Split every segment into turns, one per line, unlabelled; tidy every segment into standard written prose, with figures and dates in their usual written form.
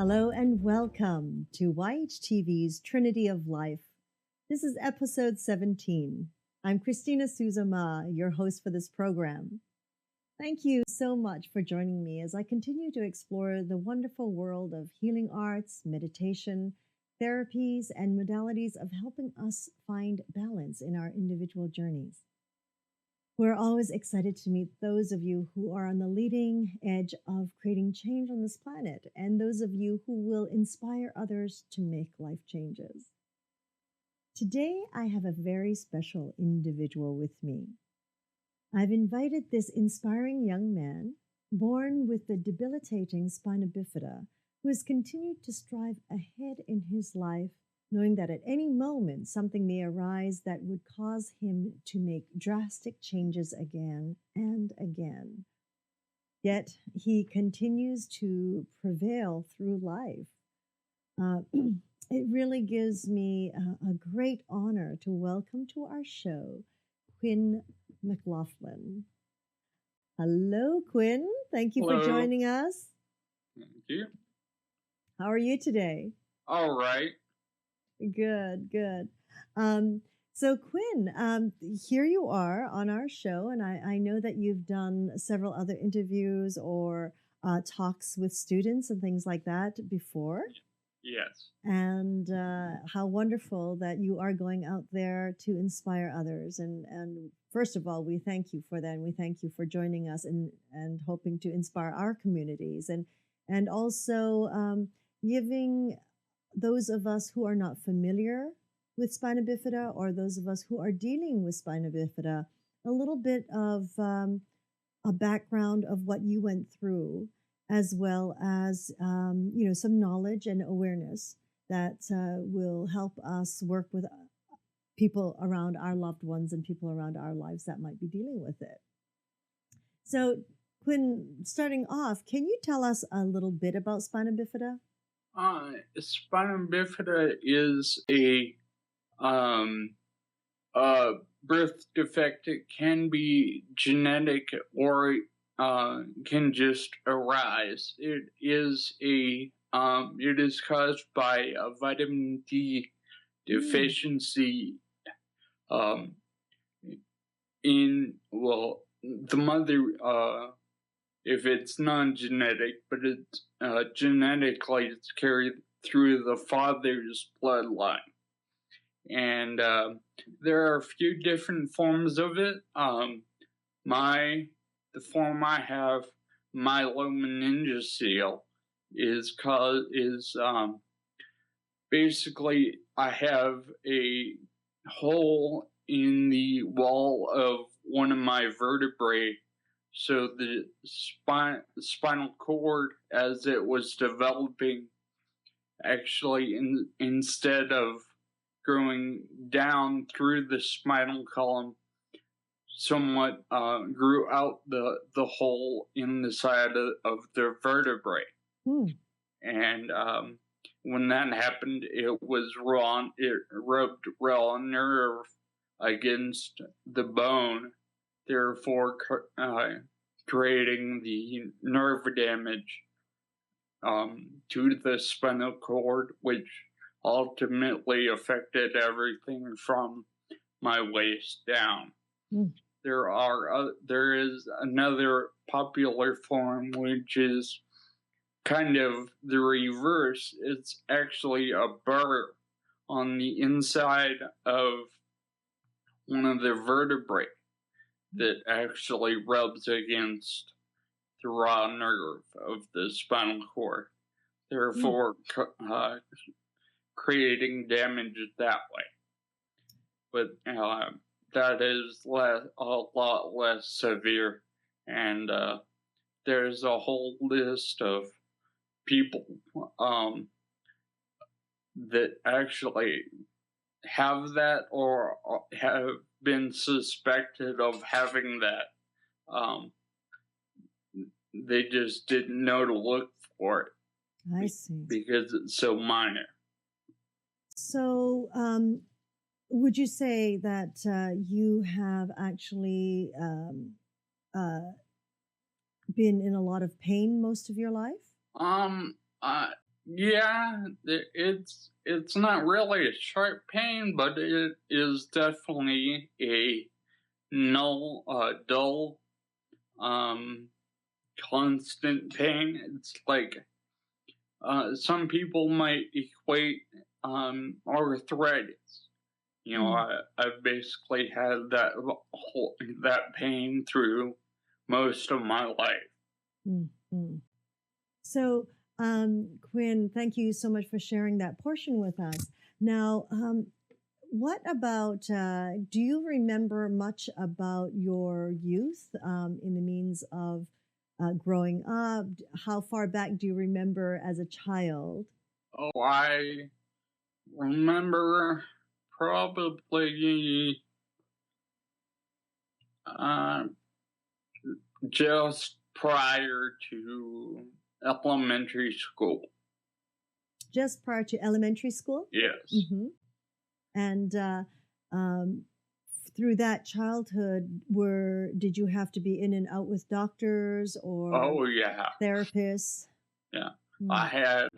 Hello and welcome to YHTV's Trinity of Life. This is episode 17. I'm Christina Suzama, your host for this program. Thank you so much for joining me as I continue to explore the wonderful world of healing arts, meditation, therapies, and modalities of helping us find balance in our individual journeys. We're always excited to meet those of you who are on the leading edge of creating change on this planet, and those of you who will inspire others to make life changes. Today, I have a very special individual with me. I've invited this inspiring young man, born with the debilitating spina bifida, who has continued to strive ahead in his life, knowing that at any moment something may arise that would cause him to make drastic changes again and again. Yet he continues to prevail through life. It really gives me a great honor to welcome to our show Quinn McLaughlin. Hello, Quinn. Thank you
Hello.
for joining us.
Thank you.
How are you today?
All right.
Good. So Quinn, here you are on our show, and I know that you've done several other interviews or talks with students and things like that before.
Yes.
And how wonderful that you are going out there to inspire others. And first of all, we thank you for that, and we thank you for joining us and hoping to inspire our communities, and also giving those of us who are not familiar with spina bifida, or those of us who are dealing with spina bifida, a little bit of a background of what you went through, as well as some knowledge and awareness that will help us work with people around our loved ones and people around our lives that might be dealing with it. So, Quinn, starting off, can you tell us a little bit about spina bifida?
Spina bifida is a birth defect. It can be genetic or can just arise. It is caused by a vitamin D deficiency. The mother, if it's non-genetic, but it's genetically, it's carried through the father's bloodline. And there are a few different forms of it. The form I have, myelomeningocele, is basically I have a hole in the wall of one of my vertebrae. So the spinal cord, as it was developing, actually instead of growing down through the spinal column, somewhat grew out the hole in the side of the vertebrae. And when that happened, it rubbed raw nerve against the bone, therefore creating the nerve damage to the spinal cord, which ultimately affected everything from my waist down. There is another popular form, which is kind of the reverse. It's actually a burr on the inside of one of the vertebrae that actually rubs against the raw nerve of the spinal cord, therefore creating damage that way. But that is a lot less severe, and there's a whole list of people that actually have that or have been suspected of having that. They just didn't know to look for it.
I see.
Because it's so minor.
So, would you say that you have actually been in a lot of pain most of your life?
Yeah, it's not really a sharp pain, but it is definitely a dull, um, constant pain. It's like some people might equate arthritis.
Mm,
I've basically had that pain through most of my life.
mm, mm. So, Quinn, thank you so much for sharing that portion with us. Now, what about, do you remember much about your youth in the means of growing up? How far back do you remember as a child?
Oh, I remember probably uh, just prior to elementary school.
Just prior to elementary school?
Yes.
Mm-hmm. And um, through that childhood, did you have to be in and out with doctors or
Oh, yeah.
therapists?
Yeah.
Mm.
I had,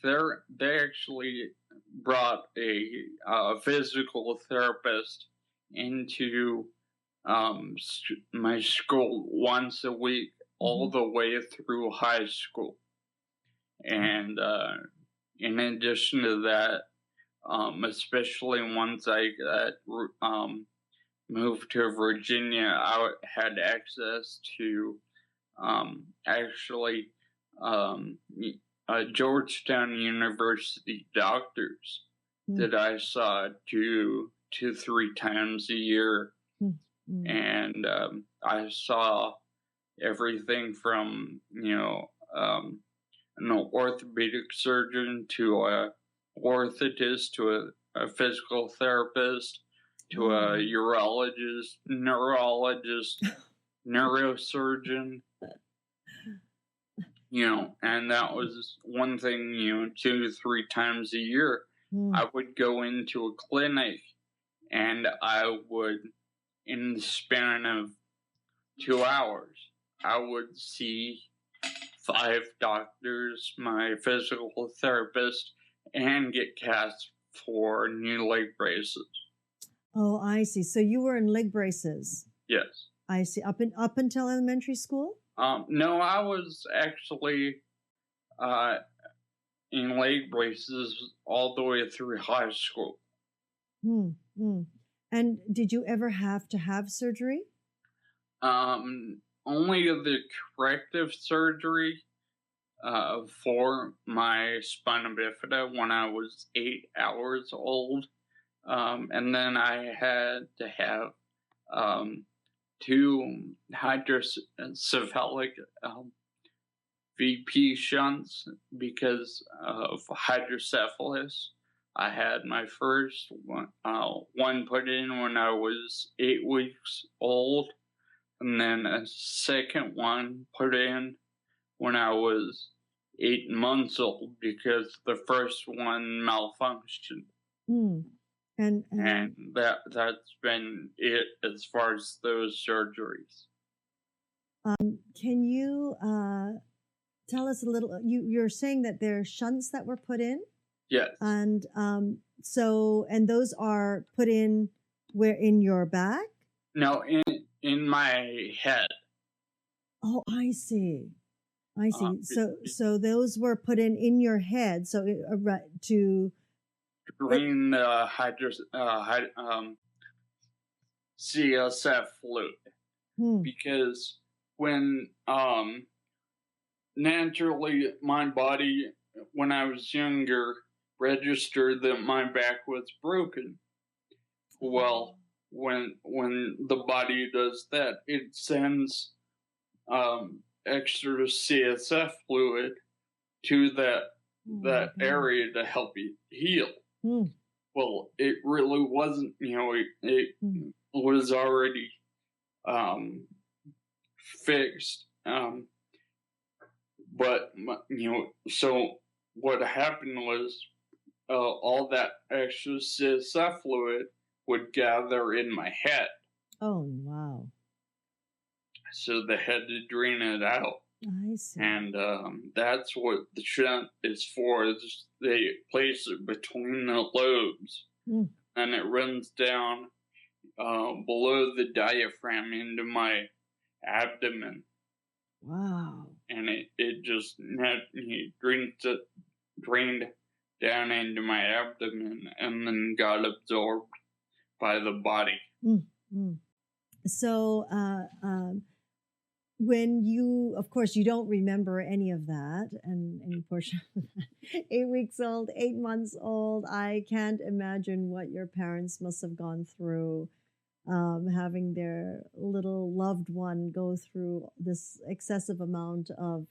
they actually brought a physical therapist into my school once a week, all the way through high school. And in addition to that, especially once I moved to Virginia, I had access to actually Georgetown University doctors that I saw 2 to 3 times a year. And I saw everything from, an orthopedic surgeon to a orthotist to a physical therapist to a urologist, neurologist, neurosurgeon, and that was one thing, 2 to 3 times a year. I would go into a clinic and I would, in the span of 2 hours, I would see 5 doctors, my physical therapist, and get cast for new leg braces.
Oh, I see. So you were in leg braces.
Yes.
I see. Up until elementary school?
No, I was actually in leg braces all the way through high school.
And did you ever have to have surgery?
Only the corrective surgery for my spina bifida when I was 8 hours old. And then I had to have 2 hydrocephalic VP shunts because of hydrocephalus. I had my first one put in when I was 8 weeks old, and then a second one put in when I was 8 months old because the first one malfunctioned. And that's been it as far as those surgeries.
Can you tell us a little? You're saying that there are shunts that were put in?
Yes.
And and those are put in where, in your back?
No, in my head.
Oh, I see. So those were put in your head. So to
drain the CSF fluid. Because when naturally my body, when I was younger, registered that my back was broken. Well, when the body does that, it sends extra CSF fluid to that area to help you heal. Well, it really wasn't, it was already fixed. But, so what happened was all that extra CSF fluid would gather in my head.
Oh, wow.
So they had to drain it out.
I see.
And that's what the shunt is for. They place it between the lobes,
Mm.
and it runs down below the diaphragm into my abdomen,
Wow.
and it just drained down into my abdomen and then got absorbed by the body.
Mm. Mm. So, when you, of course, you don't remember any of that, and any portion of that. 8 weeks old, 8 months old. I can't imagine what your parents must have gone through, having their little loved one go through this excessive amount of,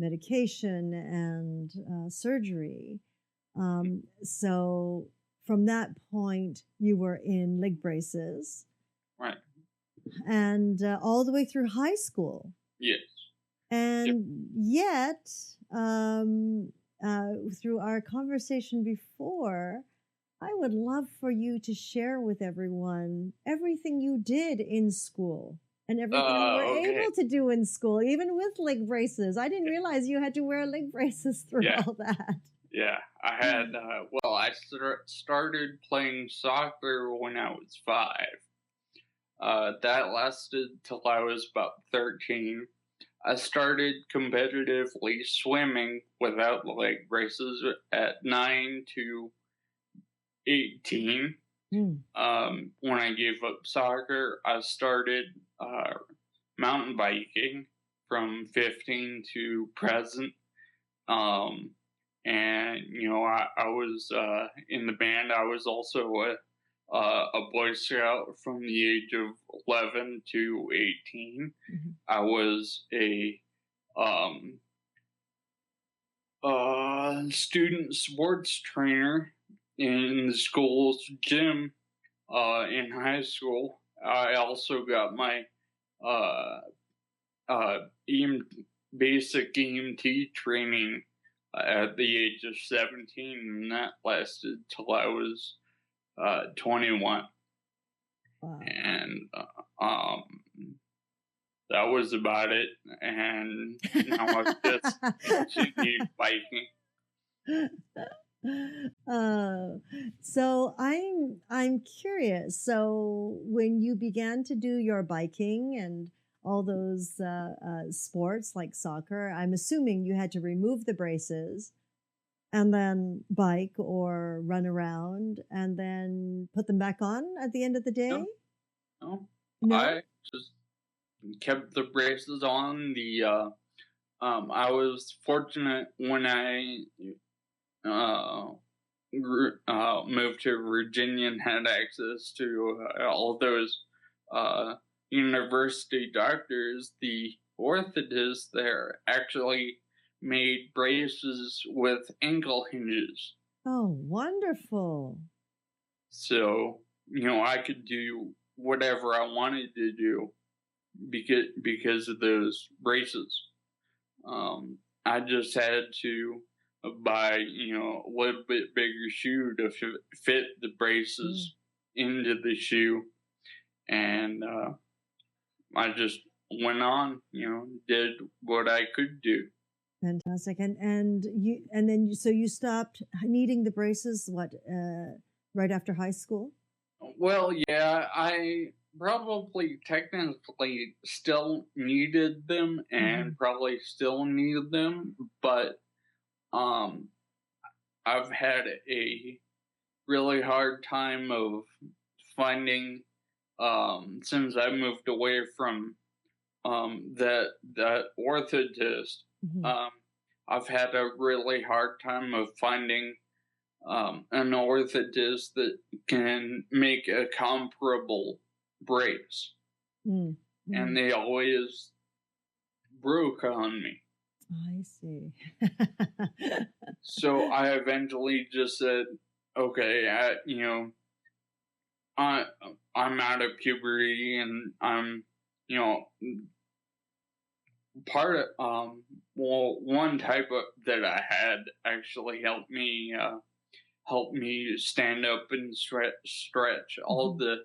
medication and surgery. So from that point, you were in leg braces,
Right.
and all the way through high school.
Yes.
And yet, through our conversation before, I would love for you to share with everyone everything you did in school and everything you were
Okay.
able to do in school, even with leg braces. I didn't realize you had to wear leg braces through
Yeah.
all that.
Yeah, I had, I started playing soccer when I was 5. That lasted till I was about 13. I started competitively swimming without leg braces at 9 to 18.
Mm.
When I gave up soccer, I started mountain biking from 15 to present. And I was in the band. I was also a Boy Scout from the age of 11 to 18.
Mhm.
I was a student sports trainer in the school's gym in high school. I also got my basic EMT training at the age of 17, and that lasted till I was 21.
Wow.
And that was about it. And now I've just continued biking.
So I'm curious. So when you began to do your biking and all those sports like soccer, I'm assuming you had to remove the braces and then bike or run around and then put them back on at the end of the day?
No,
No?
I just kept the braces on. I was fortunate when I moved to Virginia and had access to all those university doctors. The orthotist there actually made braces with ankle hinges.
Oh, wonderful.
So, I could do whatever I wanted to do because of those braces. I just had to buy, a little bit bigger shoe to fit the braces into the shoe. And I just went on, did what I could do.
Fantastic. So you stopped needing the braces right after high school?
Well, yeah, I probably technically still needed them and probably still need them, but I've had a really hard time of finding since I moved away from that orthotist. I've had a really hard time of finding an orthotist that can make a comparable brace, and they always broke on me.
I see.
So I eventually just said, okay, I'm out of puberty, and I'm, part of, one type of that I had actually helped me stand up and stretch all the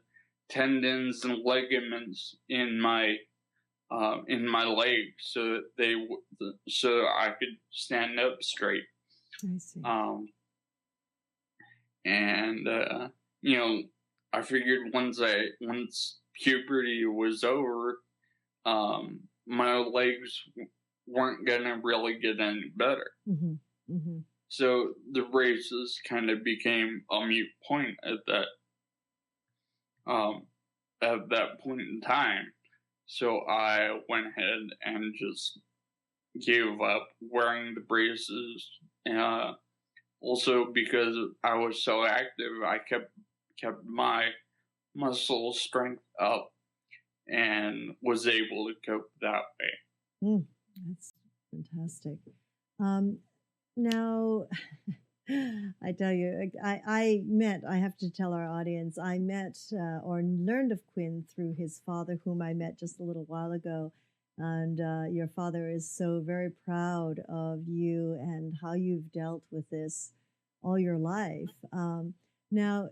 tendons and ligaments in my in my legs so that so I could stand up straight.
I see.
And I figured once puberty was over, my legs weren't gonna really get any better.
Mm-hmm. Mm-hmm.
So the braces kind of became a moot point at that point in time. So I went ahead and just gave up wearing the braces. Also, because I was so active, I kept my muscle strength up and was able to cope that way.
That's fantastic. Now, I tell you, I have to tell our audience, I met or learned of Quinn through his father, whom I met just a little while ago. And your father is so very proud of you and how you've dealt with this all your life. Now,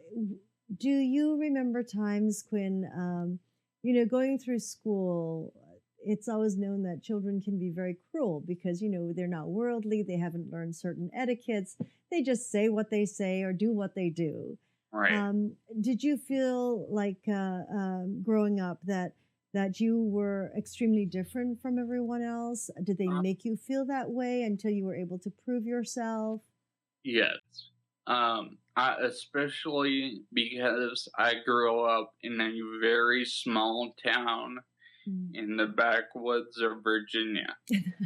do you remember times, Quinn, going through school? It's always known that children can be very cruel because, they're not worldly. They haven't learned certain etiquettes. They just say what they say or do what they do.
Right.
Did you feel like growing up that you were extremely different from everyone else? Did they make you feel that way until you were able to prove yourself?
Yes. Especially because I grew up in a very small town in the backwoods of Virginia.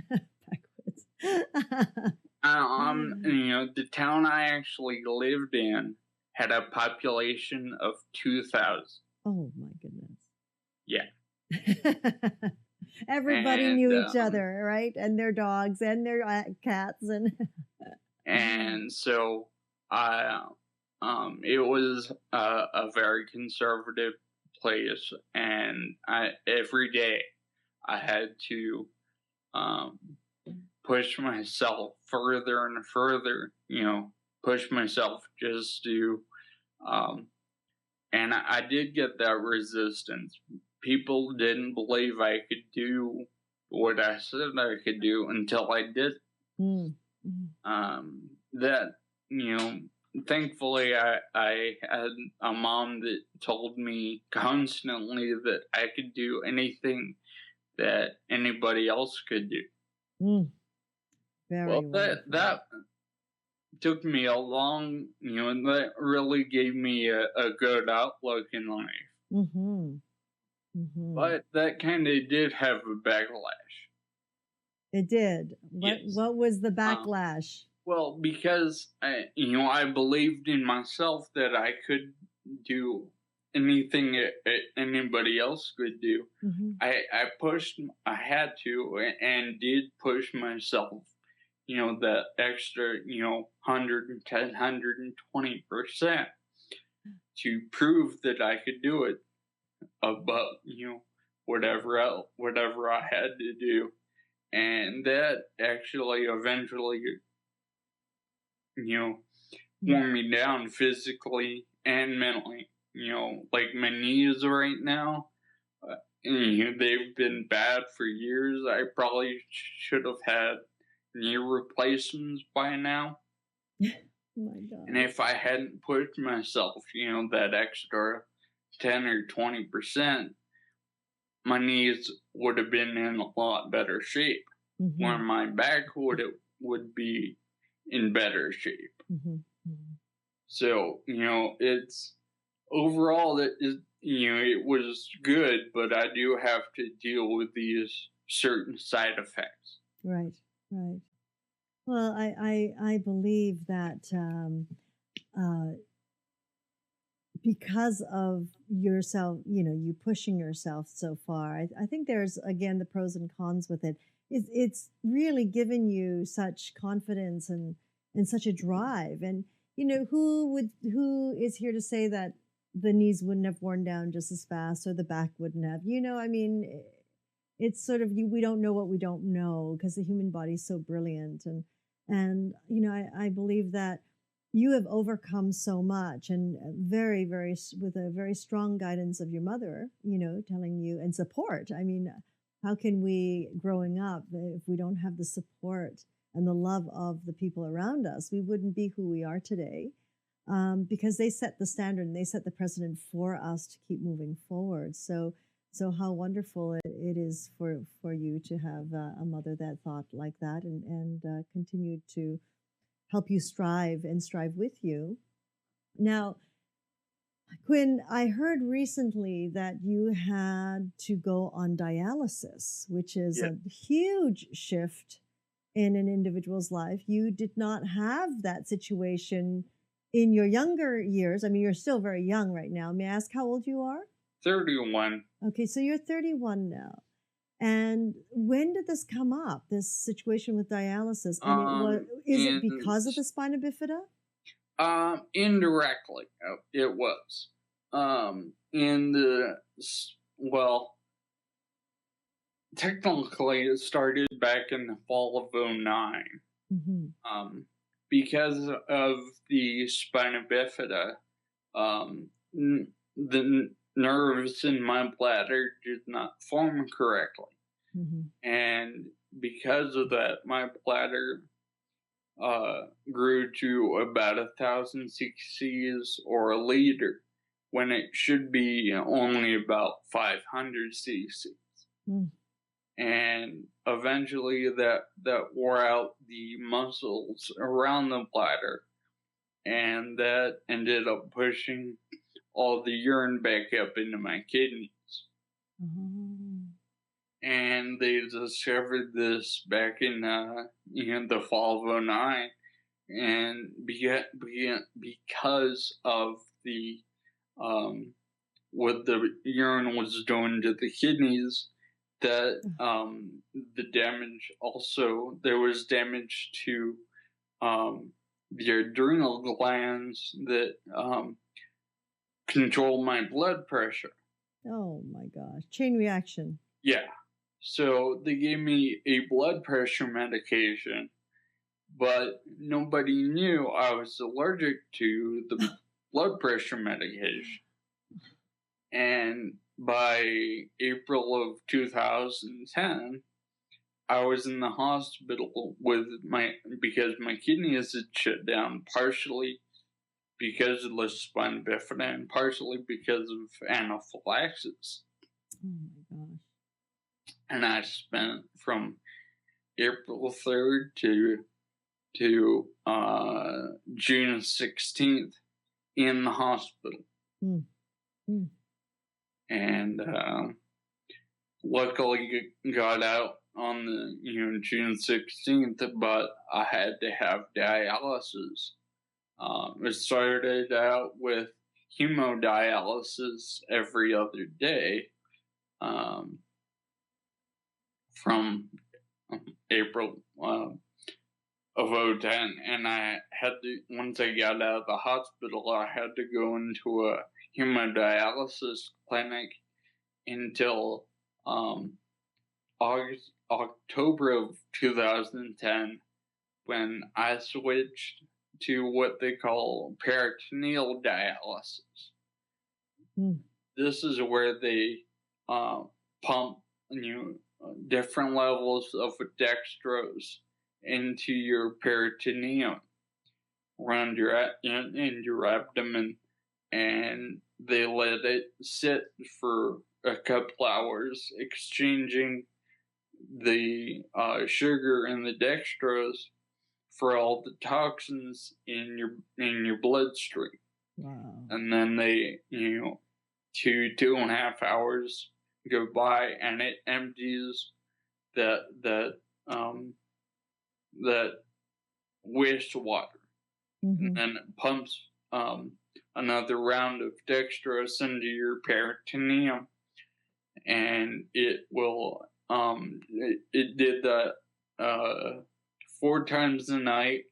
Backwoods.
The town I actually lived in had a population of 2,000.
Oh my goodness.
Yeah.
Everybody knew each other, right? And their dogs and their cats
and so it was a very conservative place, and every day I had to push myself further and further, push myself just to and I did get that resistance. People didn't believe I could do what I said I could do until I did. That, thankfully I had a mom that told me constantly that I could do anything that anybody else could do. That took me a long, that really gave me a good outlook in life. But that kind of did have a backlash.
It did.
Yes.
What was the backlash?
Well, because I believed in myself that I could do anything anybody else could do. I had to and did push myself, that extra, 110, 120% to prove that I could do it above, whatever I had to do. And that actually eventually, wore me down physically and mentally. Like my knees right now, they've been bad for years. I probably should have had knee replacements by now.
Oh my God.
And if I hadn't pushed myself, that extra 10 or 20%, my knees would have been in a lot better shape. Where my back would be in better shape. So, it's overall it was good, but I do have to deal with these certain side effects.
Right. Well, I believe that because of yourself, you pushing yourself so far, I think there's, again, the pros and cons with it. It's really given you such confidence and such a drive. And, who is here to say that the knees wouldn't have worn down just as fast or the back wouldn't have, it's sort of, we don't know what we don't know because the human body is so brilliant. And I believe that you have overcome so much, and very, very, with a very strong guidance of your mother, telling you, and support. How can we, growing up, if we don't have the support and the love of the people around us, we wouldn't be who we are today, because they set the standard and they set the precedent for us to keep moving forward. So how wonderful it is for you to have a mother that thought like that and continued to help you strive with you. Now, Quinn, I heard recently that you had to go on dialysis, which is a huge shift in an individual's life. You did not have that situation in your younger years. I mean, you're still very young right now. May I ask how old you are?
31.
Okay, so you're 31 now. And when did this come up, this situation with dialysis? And is it because of the spina bifida?
Indirectly, it was. Technically, it started back in the fall of 2009.
Mm-hmm.
Because of the spina bifida, the nerves in my bladder did not form correctly.
Mm-hmm.
And because of that, my bladder grew to about 1,000 cc's or a liter when it should be only about 500 cc's.
Mm.
And eventually that wore out the muscles around the bladder, and that ended up pushing all the urine back up into my kidneys.
Mm-hmm.
And they discovered this back in the fall of 2009, and because of the what the urine was doing to the kidneys, that the damage also, there was damage to the adrenal glands that control my blood pressure.
Oh my gosh, chain reaction.
Yeah. So they gave me a blood pressure medication, but nobody knew I was allergic to the blood pressure medication. And by April of 2010, I was in the hospital because my kidneys had shut down, partially because of the spina bifida and partially because of anaphylaxis.
Oh my gosh.
And I spent from April 3rd to June 16th in the hospital.
Mm. Mm.
And luckily got out on the June 16th, but I had to have dialysis. It started out with hemodialysis every other day from April of 2010, and I had to, once I got out of the hospital, I had to go into a hemodialysis clinic until October of 2010, when I switched to what they call peritoneal dialysis.
Mm.
This is where they pump different levels of dextrose into your peritoneum around your abdomen, and they let it sit for a couple hours, exchanging the sugar and the dextrose for all the toxins in your bloodstream.
Wow.
And then they 2.5 hours go by, and it empties that wastewater.
Mm-hmm.
And then it pumps another round of dextrose into your peritoneum, and it will it did that 4 times a night,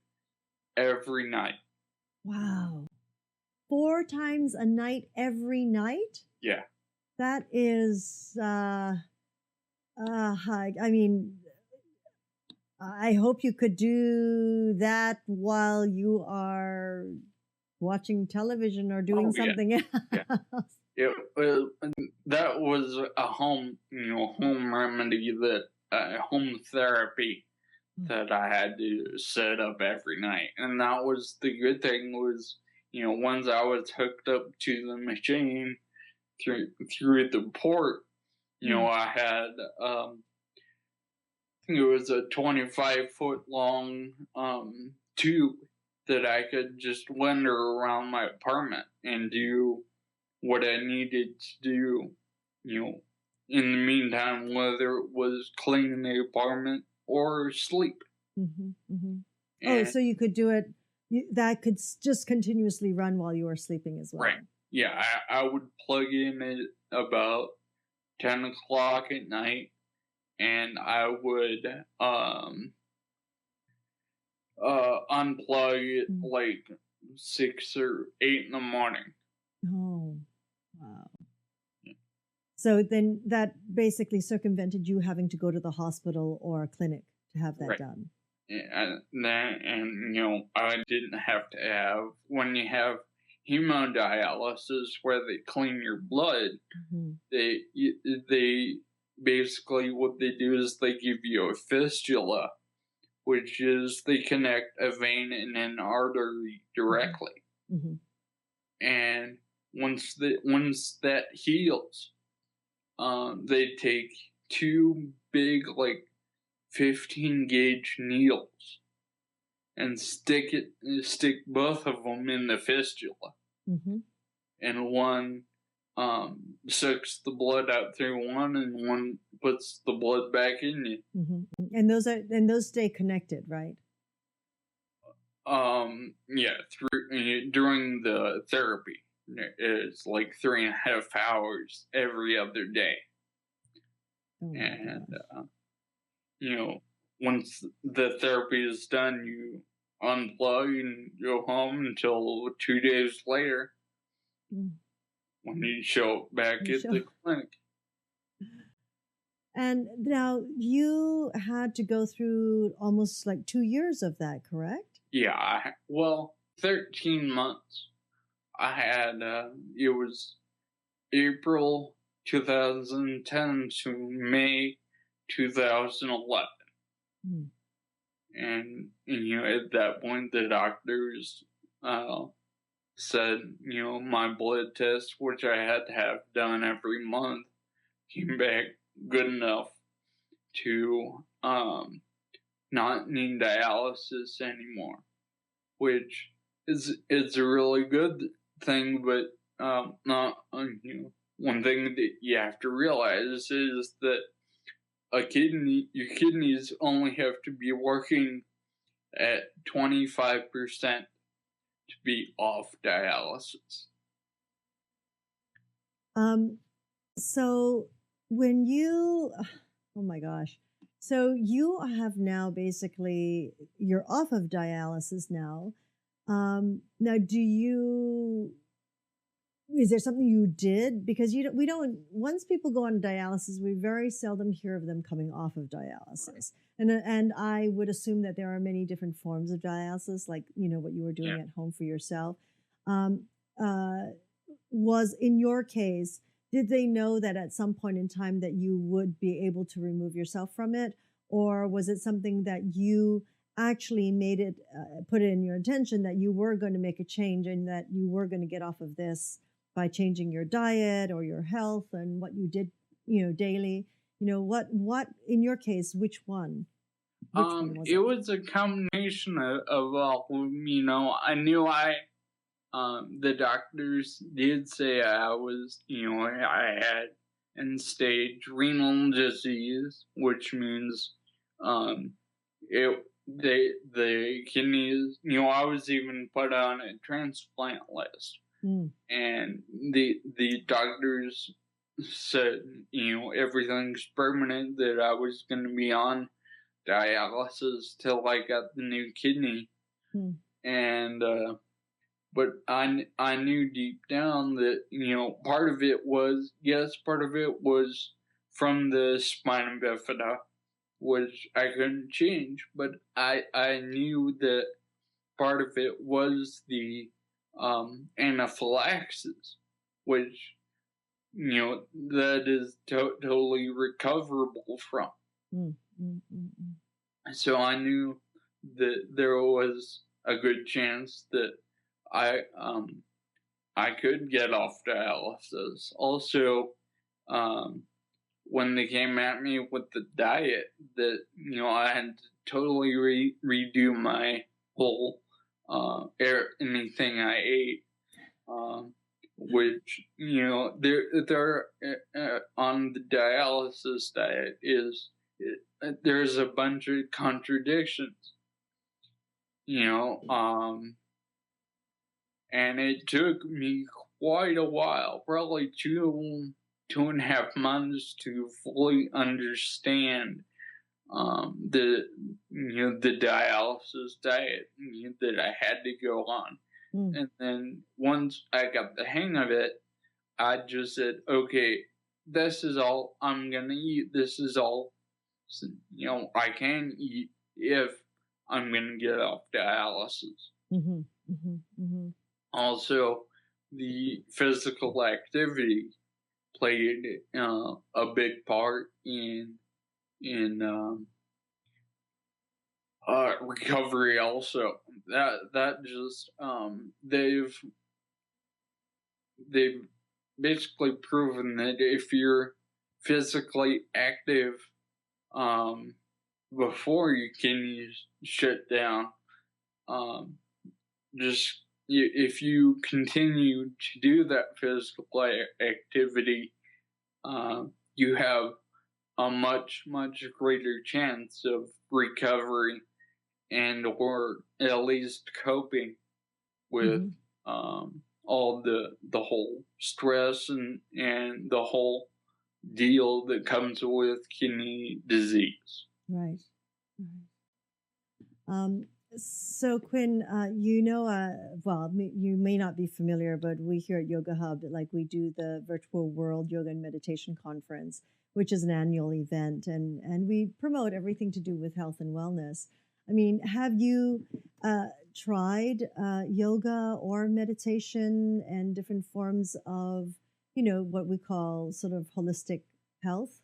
every night.
Wow. 4 times a night, every night?
Yeah.
That is, I mean, I hope you could do that while you are watching television or doing something else.
that was a home remedy home therapy that I had to set up every night. And that was the good thing was, once I was hooked up to the machine through the port, I had, I think it was a 25-foot long tube that I could just wander around my apartment and do what I needed to do, in the meantime, whether it was cleaning the apartment or sleep.
Oh, so you could do it, that could just continuously run while you were sleeping as well.
Right. Yeah, I would plug in at about 10 o'clock at night, and I would unplug it like 6 or 8 in the morning.
Oh, wow. So then that basically circumvented you having to go to the hospital or a clinic to have that done.
And I didn't have to have, when you have hemodialysis where they clean your blood, they basically, what they do is they give you a fistula, which is they connect a vein and an artery directly. And once that heals, they take two big, 15 gauge needles and stick both of them in the fistula. And one sucks the blood out through one, and one puts the blood back in you.
And those stay connected, right?
Yeah, during the therapy, it's like 3.5 hours every other day. And once the therapy is done, you unplug and go home until 2 days later when you show back at the clinic.
And now you had to go through almost 2 years of that, correct?
Yeah, 13 months. I had, it was April 2010 to May 2011. And, at that point, the doctors said, my blood test, which I had to have done every month, came back good enough to not need dialysis anymore, which is a really good thing, but not one thing that you have to realize is that your kidneys only have to be working at 25% to be off dialysis.
So when you, oh my gosh, so you have now basically, you're off of dialysis now. Now, is there something you did? Because once people go on dialysis, we very seldom hear of them coming off of dialysis. And I would assume that there are many different forms of dialysis, like, what you were doing at home for yourself. Was in your case, did they know that at some point in time that you would be able to remove yourself from it? Or was it something that you actually made it, put it in your intention that you were going to make a change and that you were going to get off of this by changing your diet or your health and what you did, daily? What in your case, which one?
It was a combination of all. I knew the doctors did say I was, I had end-stage renal disease, which means the kidneys, I was even put on a transplant list. And the doctors said, everything's permanent, that I was going to be on dialysis till I got the new kidney. And but I knew deep down that part of it was from the spina bifida, which I couldn't change, but I knew that part of it was the anaphylaxis, which that is totally recoverable from.
Mm, mm, mm, mm.
So I knew that there was a good chance that I I could get off dialysis. Also, um, when they came at me with the diet, that I had to totally redo my whole anything I ate, which they're on the dialysis diet there's a bunch of contradictions, you know, and it took me quite a while, probably 2.5 months to fully understand the dialysis diet that I had to go on.
Mm.
And then once I got the hang of it, I just said, okay, this is all I'm gonna eat. This is all I can eat if I'm gonna get off dialysis.
Mhm, mhm, mhm.
Also, the physical activity played a big part in recovery. Also, that just they've basically proven that if you're physically active before you can shut down, just if you continue to do that physical activity, you have a much greater chance of recovery and or at least coping with all the whole stress and the whole deal that comes with kidney disease.
Right. So Quinn, you may not be familiar, but we here at Yoga Hub, we do the Virtual World Yoga and Meditation Conference, which is an annual event, and we promote everything to do with health and wellness. I mean, have you tried yoga or meditation and different forms of, what we call sort of holistic health?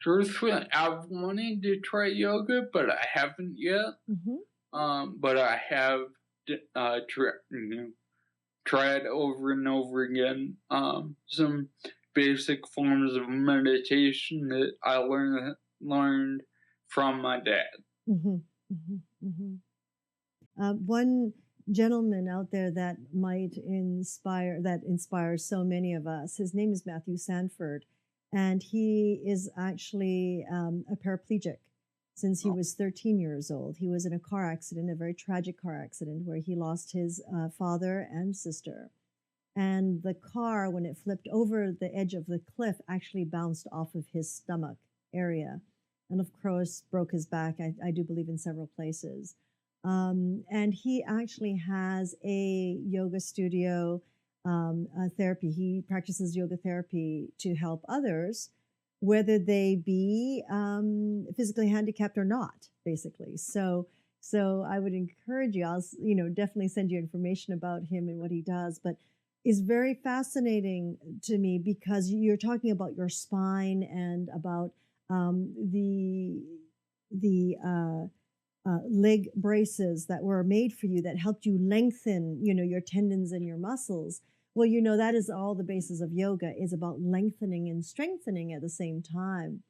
Truthfully, I've wanted to try yoga, but I haven't yet. But I have tried over and over again some basic forms of meditation that I learned from my dad.
One gentleman out there that inspires so many of us, his name is Matthew Sanford, and he is actually a paraplegic since he was 13 years old. He was in a car accident, a very tragic car accident, where he lost his father and sister. And the car, when it flipped over the edge of the cliff, actually bounced off of his stomach area. And of course, broke his back, I do believe, in several places. And he actually has a yoga studio therapy. He practices yoga therapy to help others, whether they be physically handicapped or not, basically. So I would encourage you. I'll definitely send you information about him and what he does. But it's very fascinating to me because you're talking about your spine and about the leg braces that were made for you that helped you lengthen, your tendons and your muscles. Well, that is all the basis of yoga, is about lengthening and strengthening at the same time.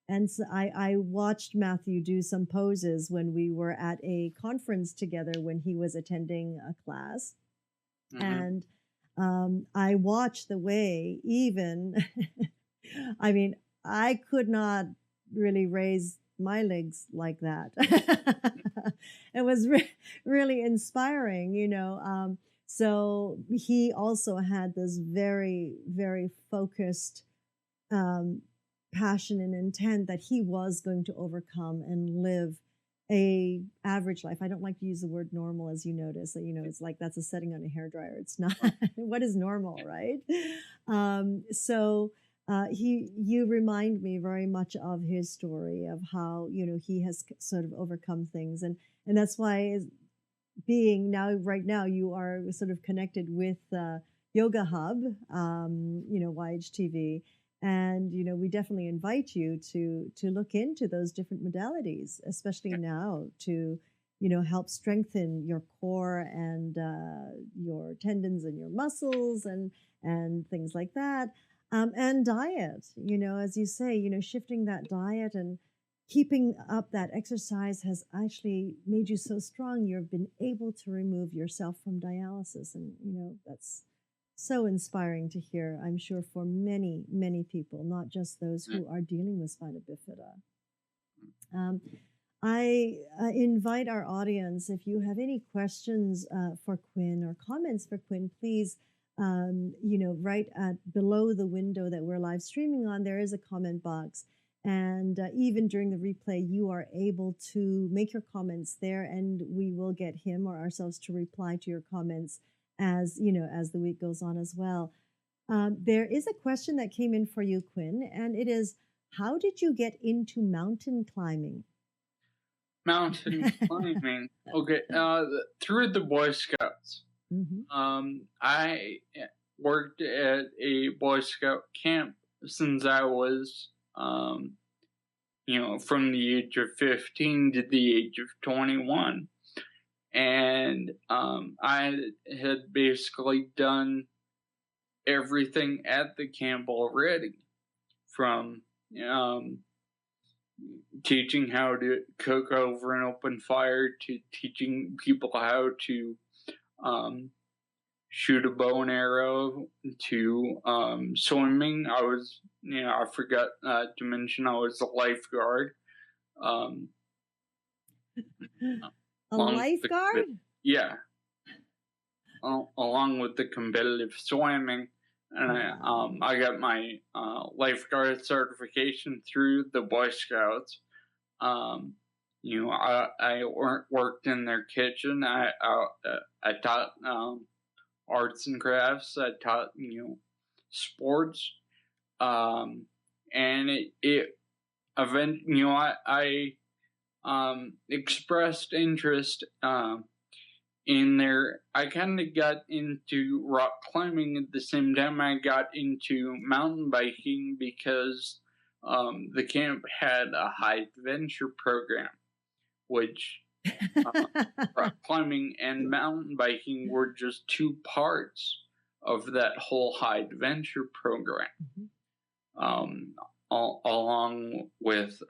And so I watched Matthew do some poses when we were at a conference together when he was attending a class. And I watched the way even, I mean, I could not really raise my legs like that. It was really inspiring, so he also had this very, very focused passion and intent that he was going to overcome and live a average life. I don't like to use the word normal, as you notice. It's like that's a setting on a hairdryer. It's not. What is normal, right? You remind me very much of his story of how he has sort of overcome things, and that's why right now you are sort of connected with Yoga Hub, YHTV. And, we definitely invite you to look into those different modalities, especially now to, help strengthen your core and your tendons and your muscles and things like that. And diet, as you say, shifting that diet and keeping up that exercise has actually made you so strong. You've been able to remove yourself from dialysis. And, that's so inspiring to hear, I'm sure, for many, many people, not just those who are dealing with spina bifida. I invite our audience, if you have any questions for Quinn or comments for Quinn, please, right below the window that we're live streaming on, there is a comment box. And even during the replay, you are able to make your comments there, and we will get him or ourselves to reply to your comments as the week goes on as well. There is a question that came in for you, Quinn, and it is, how did you get into mountain climbing?
Mountain climbing. Okay, through the Boy Scouts.
Mm-hmm.
I worked at a Boy Scout camp since I was, from the age of 15 to the age of 21. And I had basically done everything at the camp already, from teaching how to cook over an open fire to teaching people how to shoot a bow and arrow to swimming. I was, I forgot to mention I was a lifeguard.
A lifeguard?
Yeah. Along with the competitive swimming. And I got my lifeguard certification through the Boy Scouts. I worked in their kitchen. I taught arts and crafts. I taught sports. And it eventually, I expressed interest in there. I kind of got into rock climbing at the same time I got into mountain biking, because the camp had a high adventure program, which rock climbing and mountain biking were just two parts of that whole high adventure program. Along with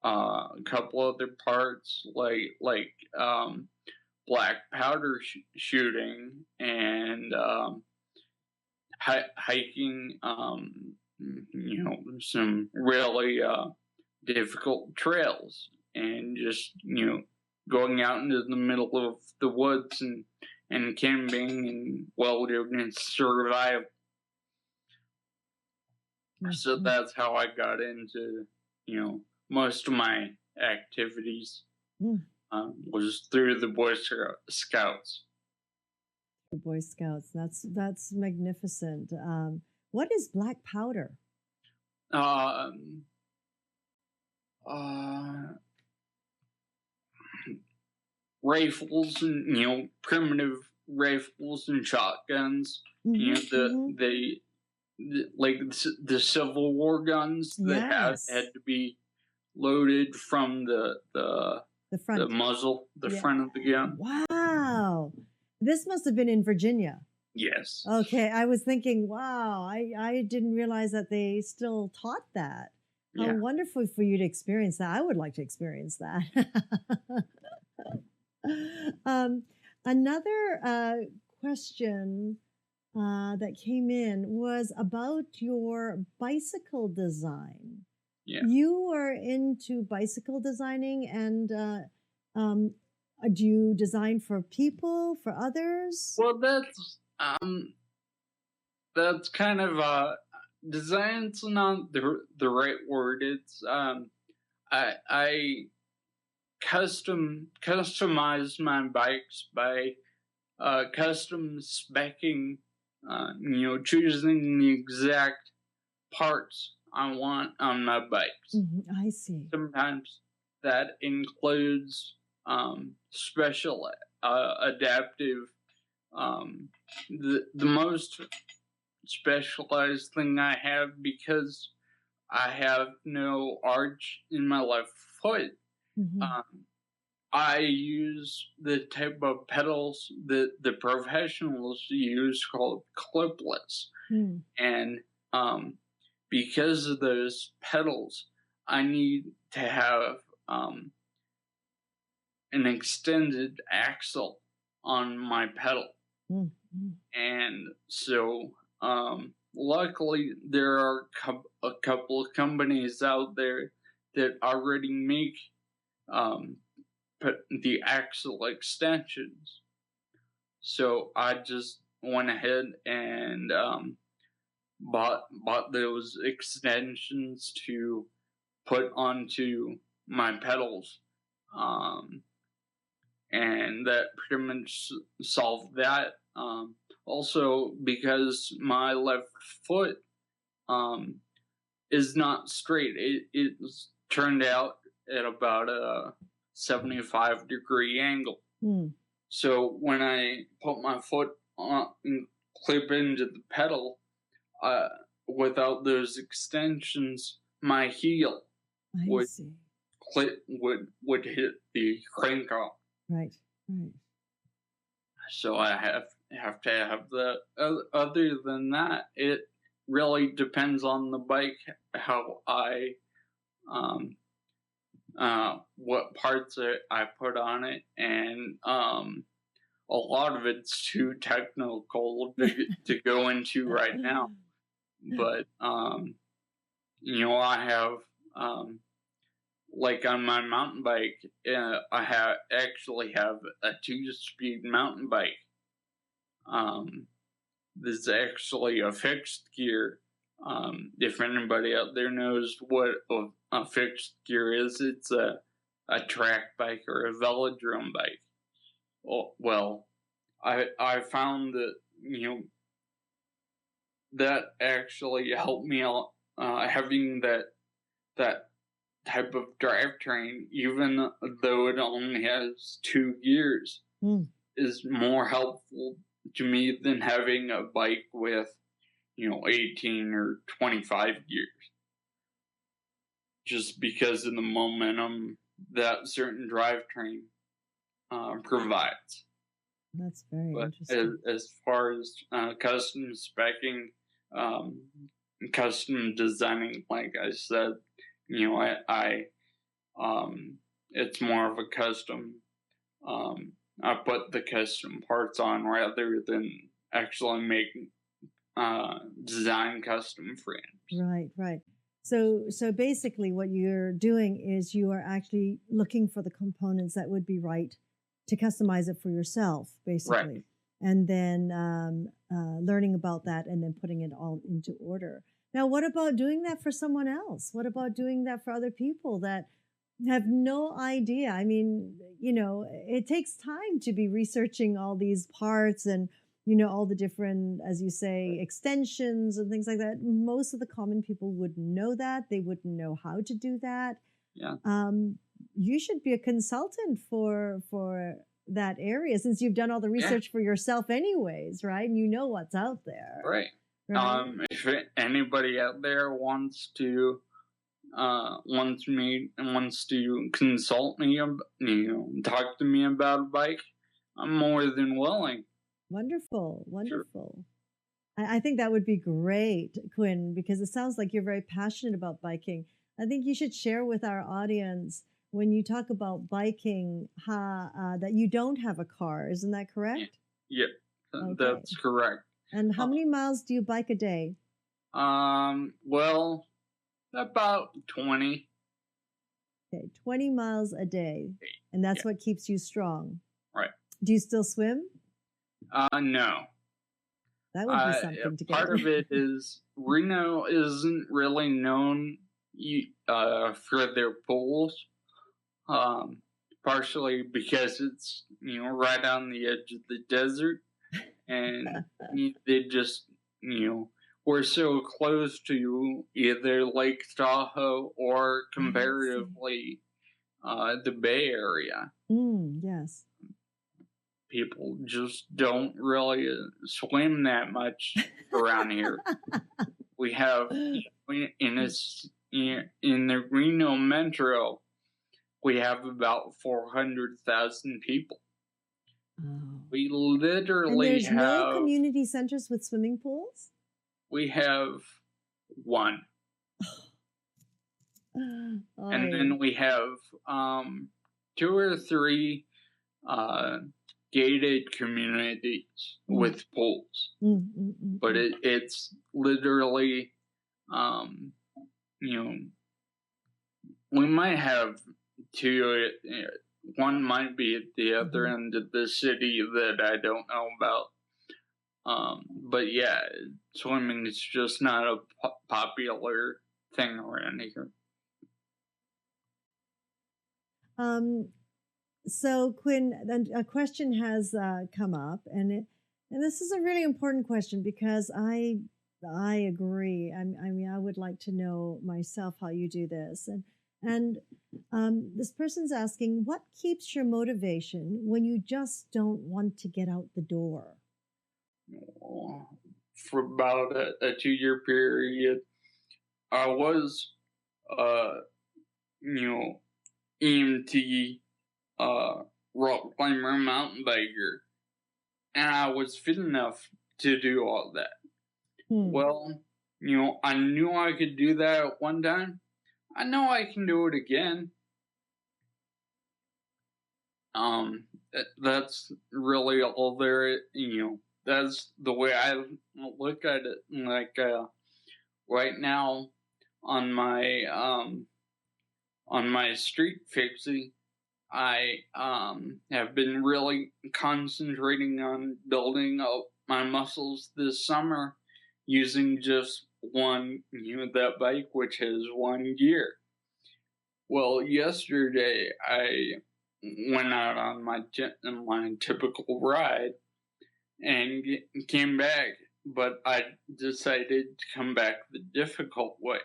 a couple other parts like black powder shooting and hiking, some really difficult trails, and just going out into the middle of the woods and camping and wilderness survival. So that's how I got into most of my activities was through the Boy Scouts.
The Boy Scouts, that's magnificent. What is black powder?
Rifles and primitive rifles and shotguns. The Civil War guns that had to be loaded from the front, the muzzle, front of the gun.
Wow, this must have been in Virginia.
Yes.
Okay, I was thinking, wow, I didn't realize that they still taught that. How wonderful for you to experience that. I would like to experience that. Another question that came in was about your bicycle design.
Yeah.
You are into bicycle designing, and do you design for people, for others?
Well, that's kind of design's not the right word. It's I customize my bikes by custom specking, choosing the exact parts I want on my bikes.
I see.
Sometimes that includes special adaptive. The most specialized thing I have, because I have no arch in my left foot. I use the type of pedals that the professionals use called clipless. And because of those pedals, I need to have an extended axle on my pedal. And so luckily there are a couple of companies out there that already make the axle extensions. So I just went ahead and bought those extensions to put onto my pedals, and that pretty much solved that. Also, because my left foot is not straight, it's turned out at about a 75-degree angle. So when I put my foot on and clip into the pedal, without those extensions, my heel would hit the crank off.
Right.
So I have to have that. Other than that, it really depends on the bike how I what parts I put on it, and a lot of it's too technical to go into right now. But I have like on my mountain bike, I actually have a 2-speed mountain bike. This is actually a fixed gear. If anybody out there knows what a fixed gear is, it's a track bike or a velodrome bike. Well, I found that that actually helped me out. Having that type of drivetrain, even though it only has 2 gears, is more helpful to me than having a bike with 18 or 25 gears, just because of the momentum that certain drivetrain provides.
That's very interesting.
As far as custom specking, custom designing, like I said, I it's more of a custom. I put the custom parts on rather than actually making design custom frames.
Right. So basically what you're doing is you are actually looking for the components that would be right to customize it for yourself, basically.
Right.
And then learning about that and then putting it all into order. Now, what about doing that for someone else? What about doing that for other people that have no idea? I mean, it takes time to be researching all these parts and, all the different, as you say, extensions and things like that. Most of the common people wouldn't know that. They wouldn't know how to do that.
Yeah.
You should be a consultant for that area, since you've done all the research for yourself anyways, right? And you know what's out there.
Right. If anybody out there wants to consult me, talk to me about a bike, I'm more than willing.
Wonderful.
Sure.
I think that would be great, Quinn, because it sounds like you're very passionate about biking. I think you should share with our audience, when you talk about biking, that you don't have a car. Isn't that correct?
Yeah, okay. That's correct.
And how many miles do you bike a day?
Well, about 20.
Okay, 20 miles a day. And that's what keeps you strong.
Right.
Do you still swim?
No.
That would be something to get.
Part of it is Reno isn't really known for their pools. Partially because it's right on the edge of the desert, and they just we're so close to either Lake Tahoe or comparatively the Bay Area.
Yes.
People just don't really swim that much around here. We have in the Reno Metro, we have about 400,000 people.
Oh.
We
And
literally
there's
have
no community centers with swimming pools?
we have one, and then we have 2 or 3 gated communities with pools. But it's literally, we might have 2. One might be at the other end of the city that I don't know about. But yeah, swimming is just not a popular thing around here.
So Quinn, a question has come up, and this is a really important question because I agree. I mean, I would like to know myself how you do this, and this person's asking, what keeps your motivation when you just don't want to get out the door?
For about a 2-year period, I was, EMT, rock climber, mountain biker, and I was fit enough to do all that. Well, I knew I could do that at one time. I know I can do it again. That's really all there. That's the way I look at it. Like right now, on my street fixing, I have been really concentrating on building up my muscles this summer using just one, that bike, which has one gear. Well, yesterday I went out on my typical ride and came back, but I decided to come back the difficult way.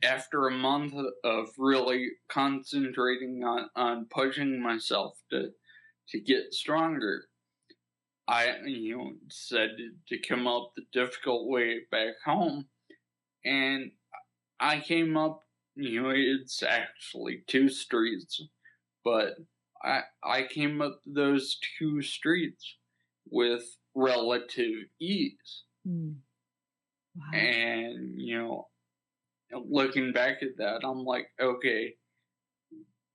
After a month of really concentrating on pushing myself to get stronger, I decided to come up the difficult way back home, and I came up, it's actually 2 streets, but I came up those 2 streets with relative ease. Wow. And, looking back at that, I'm like, okay,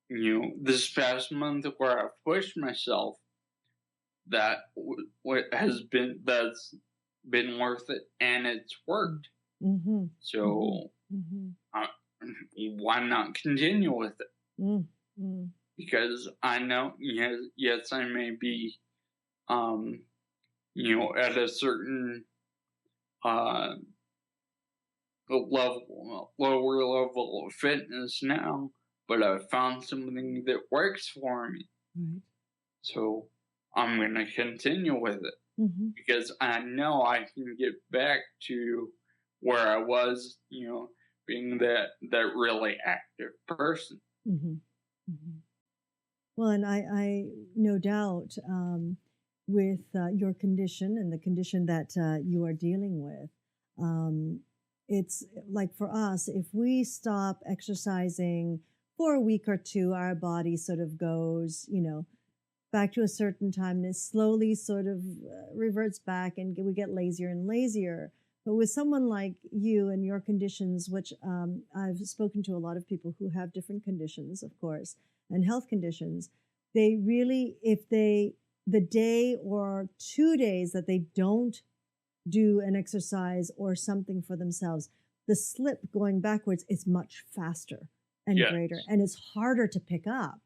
this past month where I've pushed myself, that's been worth it, and it's worked. So why not continue with it? Because I know, yes, I may be, at a certain lower level of fitness now, but I've found something that works for me. So I'm going to continue with it because I know I can get back to where I was, being that really active person.
Well, and I no doubt with your condition and the condition that you are dealing with, it's like for us, if we stop exercising for a week or 2, our body sort of goes, back to a certain time, and it slowly sort of reverts back, and we get lazier and lazier. But with someone like you and your conditions, which I've spoken to a lot of people who have different conditions, of course, and health conditions, they really, the day or 2 days that they don't do an exercise or something for themselves, the slip going backwards is much faster and greater, and it's harder to pick up.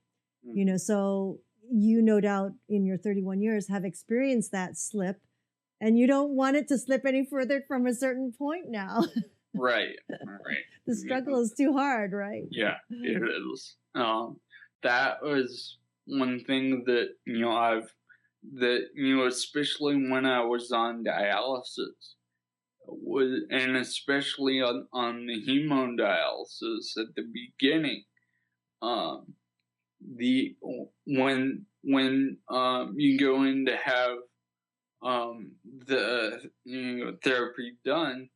So you no doubt in your 31 years have experienced that slip, and you don't want it to slip any further from a certain point now.
Right.
The struggle is too hard, right?
Yeah, it is. That was one thing that, especially when I was on dialysis, and especially on the hemodialysis at the beginning, um, the when you go in to have the therapy done,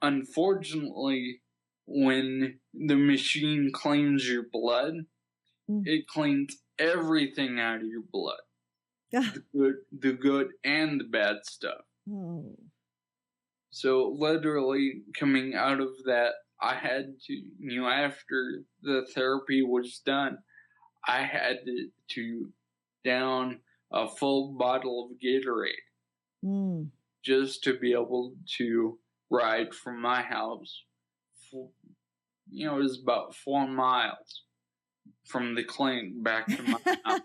unfortunately, when the machine cleans your blood, it cleans everything out of your blood, the good and the bad stuff.
Oh.
So literally coming out of that, I had to, after the therapy was done, I had to down a full bottle of Gatorade just to be able to ride from my house. It was about 4 miles from the clinic back to my house.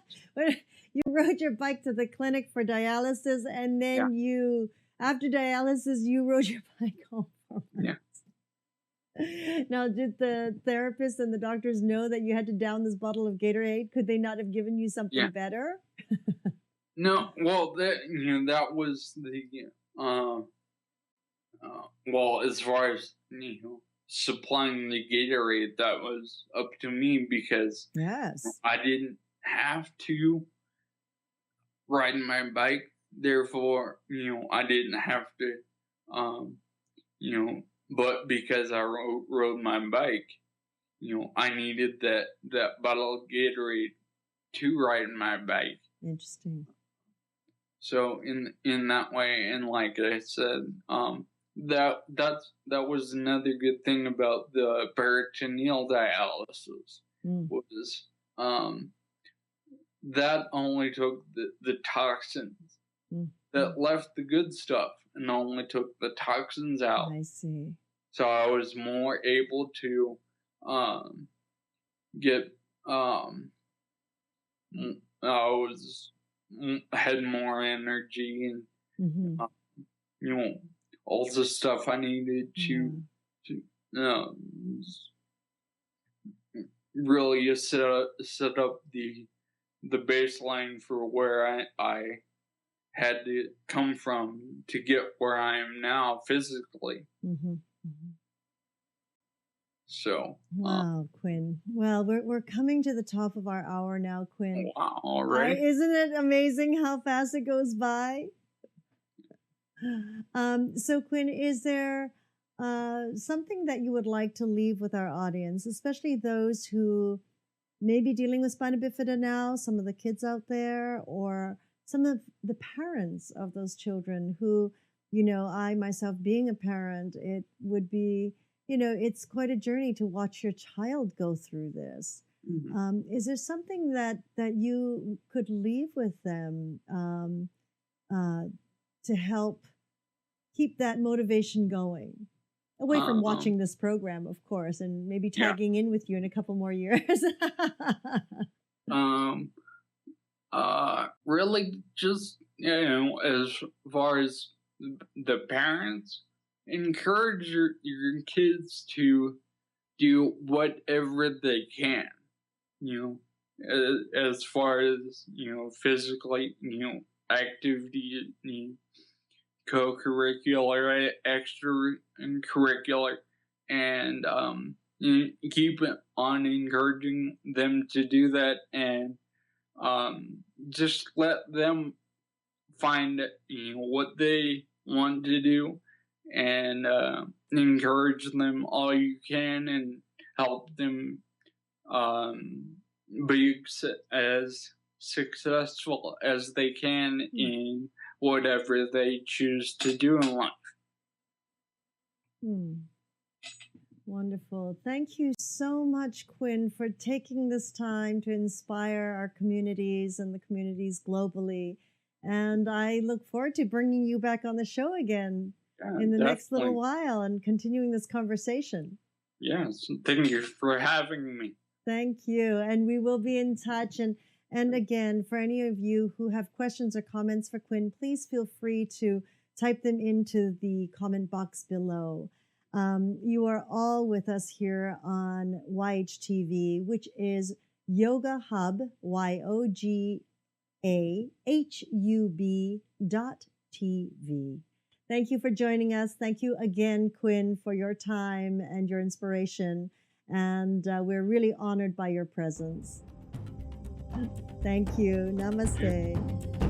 You rode your bike to the clinic for dialysis, and then after dialysis, you rode your bike home.
Yeah.
Now, did the therapist and the doctors know that you had to down this bottle of Gatorade? Could they not have given you something better?
No, well, that was the well, as far as supplying the Gatorade, that was up to me because I didn't have to ride my bike. Therefore, I didn't have to, but because I rode my bike, I needed that bottle of Gatorade to ride my bike.
Interesting.
So in that way, and like I said, that was another good thing about the peritoneal dialysis was that only took the toxins that left the good stuff and only took the toxins out.
I see.
So I was more able to get had more energy and all the stuff I needed to really set up the baseline for where I had to come from to get where I am now physically. So
wow, Quinn. Well, we're coming to the top of our hour now, Quinn.
Wow, already.
Isn't it amazing how fast it goes by? So, Quinn, is there something that you would like to leave with our audience, especially those who may be dealing with spina bifida now, some of the kids out there, or some of the parents of those children who, I myself being a parent, it would be, it's quite a journey to watch your child go through this. Is there something that you could leave with them to help keep that motivation going? Away from watching this program, of course, and maybe tagging in with you in a couple more years.
Really just, as far as the parents, encourage your kids to do whatever they can, as far as, physically, activity, co-curricular, extra and curricular, and keep on encouraging them to do that, and just let them find what they want to do, and encourage them all you can, and help them be as successful as they can in whatever they choose to do in life.
Wonderful. Thank you so much, Quinn, for taking this time to inspire our communities and the communities globally. And I look forward to bringing you back on the show again in the next little while and continuing this conversation.
Yes. Thank you for having me.
Thank you. And we will be in touch. And again, for any of you who have questions or comments for Quinn, please feel free to type them into the comment box below. You are all with us here on YHTV, which is Yoga Hub, YOGAHUB.TV. Thank you for joining us. Thank you again, Quinn, for your time and your inspiration. And we're really honored by your presence. Thank you. Namaste.